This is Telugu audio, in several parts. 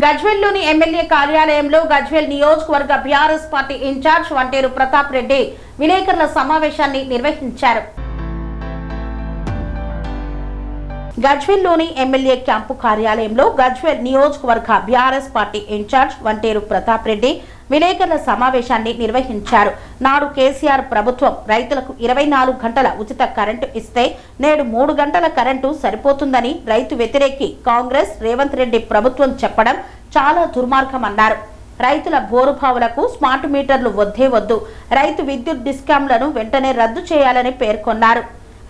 గజ్వేల్లోని ఎమ్మెల్యే కార్యాలయంలో గజ్వేల్ నియోజకవర్గ బీఆర్ఎస్ పార్టీ ఇన్ఛార్జ్ వంటేరు ప్రతాప్ రెడ్డి విలేకరుల సమావేశాన్ని నిర్వహించారు. గజ్వేల్లోని ఎమ్మెల్యే క్యాంపు కార్యాలయంలో గజ్వేల్ నియోజకవర్గ బీఆర్ఎస్ పార్టీ ఇన్ఛార్జ్ వంటేరు ప్రతాప్ రెడ్డి విలేకరుల సమావేశాన్ని నిర్వహించారు. నాడు కేసీఆర్ ప్రభుత్వం రైతులకు 24 గంటల ఉచిత కరెంటు ఇస్తే నేడు 3 గంటల కరెంటు సరిపోతుందని రైతు వ్యతిరేకి కాంగ్రెస్ రేవంత్ రెడ్డి ప్రభుత్వం చెప్పడం చాలా దుర్మార్గమన్నారు. రైతుల బోరుబావులకు స్మార్ట్ మీటర్లు వద్దే వద్దు, రైతు విద్యుత్ డిస్కాంలను వెంటనే రద్దు చేయాలని పేర్కొన్నారు.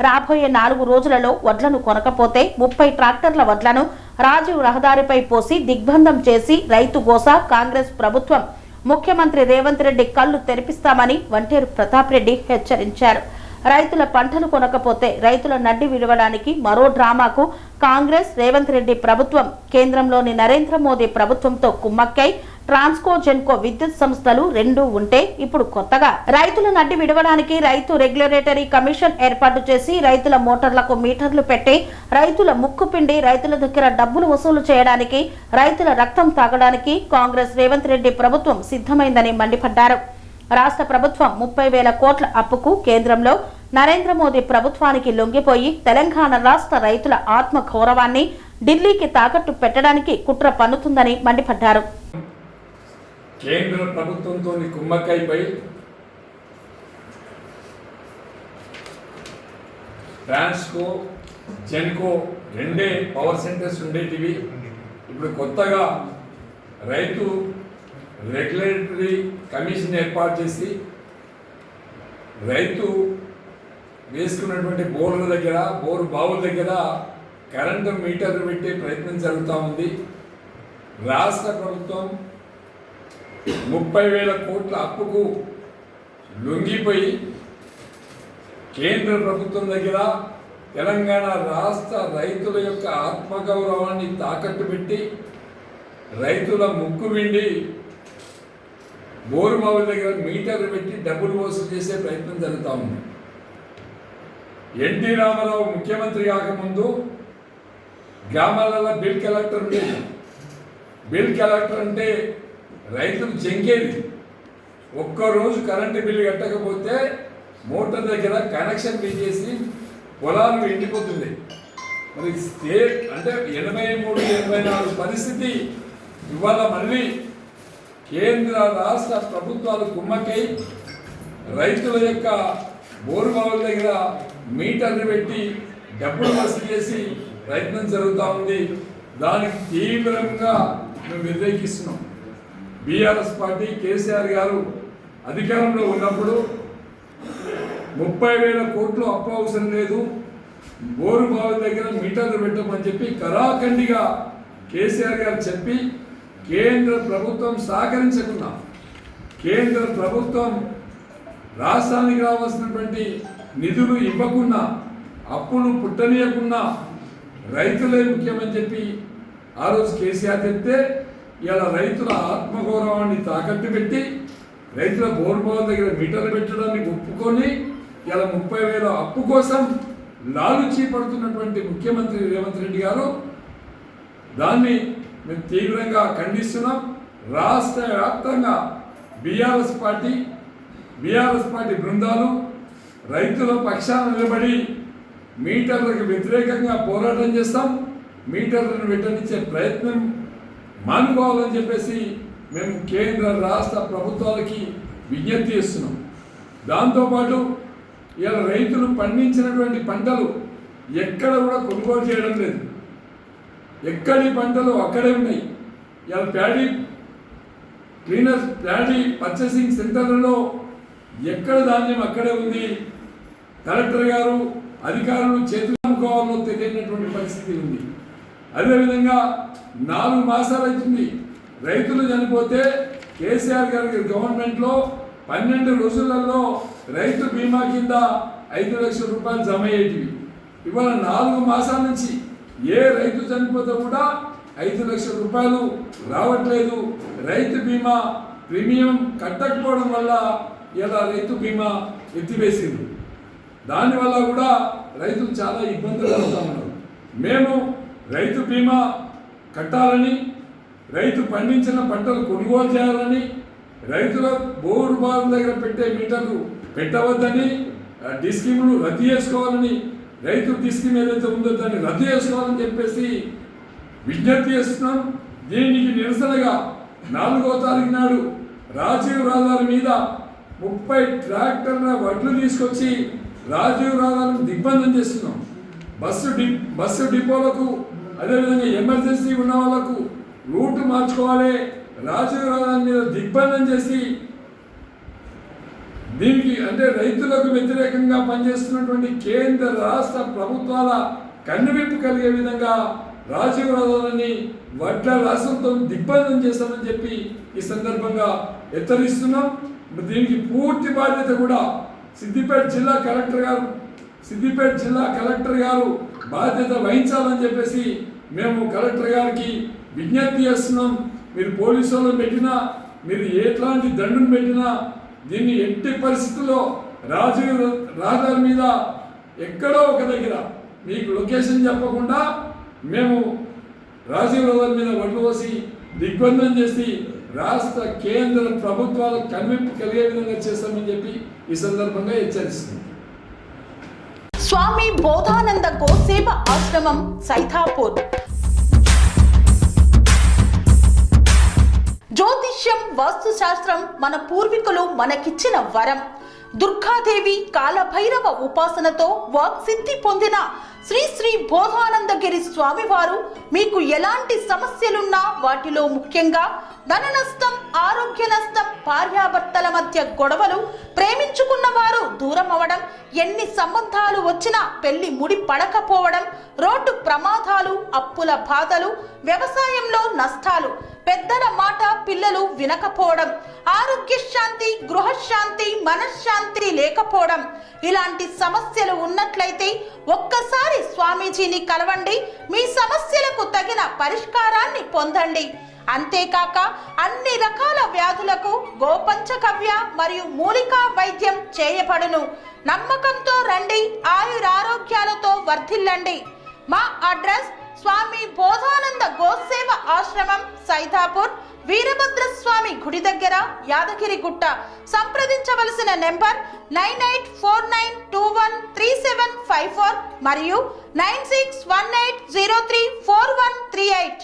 రాబోయే 4 రోజులలో వడ్లను కొనకపోతే 30 ట్రాక్టర్ల వడ్లను రాజీవ్ రహదారిపై పోసి దిగ్బంధం చేసి రైతు గోస కాంగ్రెస్ ప్రభుత్వం ముఖ్యమంత్రి రేవంత్ రెడ్డి కళ్లు తెరిపిస్తామని వంటేరు ప్రతాప్ రెడ్డి హెచ్చరించారు. రైతుల పంటలు కొనకపోతే రైతుల నడ్డి విడవడానికి మరో డ్రామాకు కాంగ్రెస్ రేవంత్ రెడ్డి ప్రభుత్వం కేంద్రంలోని నరేంద్ర మోదీ ప్రభుత్వంతో కుమ్మక్కై ట్రాన్స్కో జెన్కో విద్యుత్ సంస్థలు 2 ఉంటే ఇప్పుడు కొత్తగా రైతుల నడ్డి విడవడానికి రైతు రెగ్యులేటరీ కమిషన్ ఏర్పాటు చేసి రైతుల మోటార్లకు మీటర్లు పెట్టి రైతుల ముక్కు పిండి రైతుల దగ్గర డబ్బులు వసూలు చేయడానికి రైతుల రక్తం తాగడానికి కాంగ్రెస్ రేవంత్ రెడ్డి ప్రభుత్వం సిద్ధమైందని మండిపడ్డారు. రాష్ట్ర ప్రభుత్వం 30,000 కోట్ల అప్పుకు కేంద్రంలో నరేంద్ర మోదీ ప్రభుత్వానికి లొంగిపోయి తెలంగాణ రాష్ట్ర రైతుల ఆత్మ గౌరవాన్ని ఢిల్లీకి తాకట్టు పెట్టడానికి కుట్ర పన్నుతుందని మండిపడ్డారు. కేంద్ర ప్రభుత్వంతో కుమ్మక్కైపై ట్రాన్స్కో జెన్కో 2 పవర్ సెంటర్స్ ఉండేటివి. ఇప్పుడు కొత్తగా రైతు రెగ్యులేటరీ కమిషన్ ఏర్పాటు చేసి రైతు వేసుకున్నటువంటి బోర్ల దగ్గర బోరు బావుల దగ్గర కరెంటు మీటర్లు పెట్టే ప్రయత్నం జరుగుతూ ఉంది. రాష్ట్ర ప్రభుత్వం 30,000 కోట్ల అప్పుకు లొంగిపోయి కేంద్ర ప్రభుత్వం దగ్గర తెలంగాణ రాష్ట్ర రైతుల యొక్క ఆత్మగౌరవాన్ని తాకట్టు పెట్టి రైతుల ముక్కు విండి బోరుబావుల దగ్గర మీటర్లు పెట్టి డబ్బులు వసూలు చేసే ప్రయత్నం జరుగుతూ ఉంది. ఎన్టీ రామారావు ముఖ్యమంత్రి కాకముందు గ్రామాలలో బిల్ కలెక్టర్ ఉండేది. బిల్ కలెక్టర్ అంటే రైతులు జంకేది. ఒక్కరోజు కరెంటు బిల్లు కట్టకపోతే మోటార్ దగ్గర కనెక్షన్ తీసేసి పొలాలు ఎండిపోతుంది. మరి స్టేట్ అంటే 83-84 పరిస్థితి ఇవాళ మళ్ళీ కేంద్ర రాష్ట్ర ప్రభుత్వాలు కుమ్మకై రైతుల యొక్క బోరుబావుల దగ్గర మీటర్లు పెట్టి డబ్బులు వసూలు చేసి ప్రయత్నం జరుగుతూ ఉంది. దానికి తీవ్రంగా మేము వ్యతిరేకిస్తున్నాం. బీఆర్ఎస్ పార్టీ కేసీఆర్ గారు అధికారంలో ఉన్నప్పుడు 30,000 కోట్లు అప్పు అవసరం లేదు, బోరుబావుల దగ్గర మీటర్లు పెట్టమని చెప్పి కరాఖండిగా కేసీఆర్ గారు చెప్పి కేంద్ర ప్రభుత్వం సహకరించకుండా కేంద్ర ప్రభుత్వం రాష్ట్రానికి రావాల్సినటువంటి నిధులు ఇవ్వకుండా అప్పులు పుట్టనీయకుండా రైతులే ముఖ్యమని చెప్పి ఆ రోజు కేసీఆర్ చెప్తే ఇలా రైతుల ఆత్మగౌరవాన్ని తాకట్టు పెట్టి రైతుల బోరుబావుల దగ్గర మీటర్లు పెట్టడానికి ఒప్పుకొని ఇలా 30,000 అప్పు కోసం లాలుచీ పడుతున్నటువంటి ముఖ్యమంత్రి రేవంత్ రెడ్డి గారు దాన్ని మేము తీవ్రంగా ఖండిస్తున్నాం. రాష్ట్ర వ్యాప్తంగా బీఆర్ఎస్ పార్టీ బృందాలు రైతుల పక్షాన నిలబడి మీటర్లకు వ్యతిరేకంగా పోరాటం చేస్తాం. మీటర్లను పెట్టనిచ్చే ప్రయత్నం మానుకోవాలని చెప్పేసి మేము కేంద్ర రాష్ట్ర ప్రభుత్వాలకి విజ్ఞప్తి చేస్తున్నాం. దాంతోపాటు ఇలా రైతులు పండించినటువంటి పంటలు ఎక్కడ కూడా కొనుగోలు చేయడం లేదు. ఎక్కడి పంటలు అక్కడే ఉన్నాయి. ఇలా ప్యాడీ పర్చేసింగ్ సెంటర్లలో ఎక్కడ ధాన్యం అక్కడే ఉంది. కలెక్టర్ గారు అధికారులు చేతులు అమ్ముకోవాలో తెలియనటువంటి పరిస్థితి ఉంది. అదేవిధంగా 4 మాసాలు అవుతుంది రైతులు చనిపోతే కేసీఆర్ గారి గవర్నమెంట్లో 12 రోజులలో రైతు బీమా కింద 5 లక్షల రూపాయలు జమ అయ్యేటివి. ఇవాళ 4 మాసాల నుంచి ఏ రైతు చనిపోతే కూడా 5 లక్షల రూపాయలు రావట్లేదు. రైతు బీమా ప్రీమియం కట్టకపోవడం వల్ల ఇలా రైతు బీమా ఎత్తివేసింది. దానివల్ల కూడా రైతులు చాలా ఇబ్బందులు పడుతూ ఉన్నారు. మేము రైతు బీమా కట్టాలని రైతు పండించిన పంటలు కొనుగోలు చేయాలని, రైతుల బోరు బావుల దగ్గర పెట్టే మీటర్లు పెట్టవద్దని, డిస్కీములు రద్దు చేసుకోవాలని, రైతు డిస్కీమ్ ఏదైతే ఉందో దాన్ని రద్దు చేసుకోవాలని చెప్పేసి విజ్ఞప్తి చేస్తున్నాం. దీనికి నిరసనగా 4వ తారీఖు నాడు రాజీవ్ రహదారి మీద 30 ట్రాక్టర్ల వడ్లు తీసుకొచ్చి రాజీవ్ రహదారిని దిగ్బంధం చేస్తున్నాం. బస్సు డిపోలకు, అదేవిధంగా ఎమర్జెన్సీ ఉన్న వాళ్ళకు రూటు మార్చుకోవాలి, రాజీవ్ రహదారి మీద దిగ్బంధం చేసి దీనికి అంటే రైతులకు వ్యతిరేకంగా పనిచేస్తున్నటువంటి కేంద్ర రాష్ట్ర ప్రభుత్వాల కన్నువిప్పు కలిగే విధంగా రాజీవ్ రహదారిని వడ్ల రాష్ట్రంతో దిగ్బంధం చేస్తామని చెప్పి ఈ సందర్భంగా హెచ్చరిస్తున్నాం. దీనికి పూర్తి బాధ్యత కూడా సిద్దిపేట జిల్లా కలెక్టర్ గారు బాధ్యత వహించాలని చెప్పేసి మేము కలెక్టర్ గారికి విజ్ఞప్తి చేస్తున్నాం. మీరు పోలీసు వాళ్ళని పెట్టినా, మీరు ఎట్లాంటి దండును పెట్టినా దీన్ని ఎట్టి పరిస్థితుల్లో రాజీవ్ రహదారి మీద ఎక్కడో ఒక దగ్గర మీకు లొకేషన్ చెప్పకుండా మేము రాజీవ్ రహదారి మీద వడ్లు పోసి దిగ్బంధం చేసి రాష్ట్ర కేంద్ర ప్రభుత్వాలకు కన్వింపు కలిగే విధంగా చేస్తామని చెప్పి ఈ సందర్భంగా హెచ్చరిస్తుంది. స్వామి బోధానంద గోసేవ ఆశ్రమం సైథాపూర్. జ్యోతిష్యం, వాస్తుశాస్త్రం మన పూర్వీకులు మనకిచ్చిన వరం. దుర్గాదేవి, కాలభైరవ ఉపాసనతో వాక్సిద్ధి పొందిన శ్రీ శ్రీ బోధానందగిరి స్వామివారు మీకు ఎలాంటి సమస్యలున్నా, వాటిలో ముఖ్యంగా ధన నష్టం, ఆరోగ్య నష్టం, భార్యాభర్తల మధ్య గొడవలు, ప్రేమించుకున్న వారు దూరం అవడం, ఎన్ని సంబంధాలు వచ్చినా పెళ్లి ముడి పడకపోవడం, రోడ్డు ప్రమాదాలు, అప్పుల బాధలు, వ్యవసాయంలో నష్టాలు, పెద్దల మాట పిల్లలు వినకపోవడం, ఆరోగ్య శాంతి, గృహశాంతి, మనశ్శాంతి లేకపోవడం, ఇలాంటి సమస్యలు ఉన్నట్లయితే ఒక్కసారి స్వామీజీని కలవండి. మీ సమస్యలకు తగిన పరిష్కారాన్ని పొందండి. అంతేకాక అన్ని రకాల వ్యాధులకు గోపంచకవ్య మరియు మూలికా వైద్యం చేయబడును. నమ్మకంతో రండి, ఆయురారోగ్యాలతో వర్ధిల్లండి. మా అడ్రస్ స్వామి బోధానంద గోసేవ ఆశ్రమం, సైథాపూర్, వీరభద్రస్వామి గుడి దగ్గర, యాదగిరిగుట్ట. సంప్రదించవలసిన నెంబర్ 9849213754 మరియు 9618034138.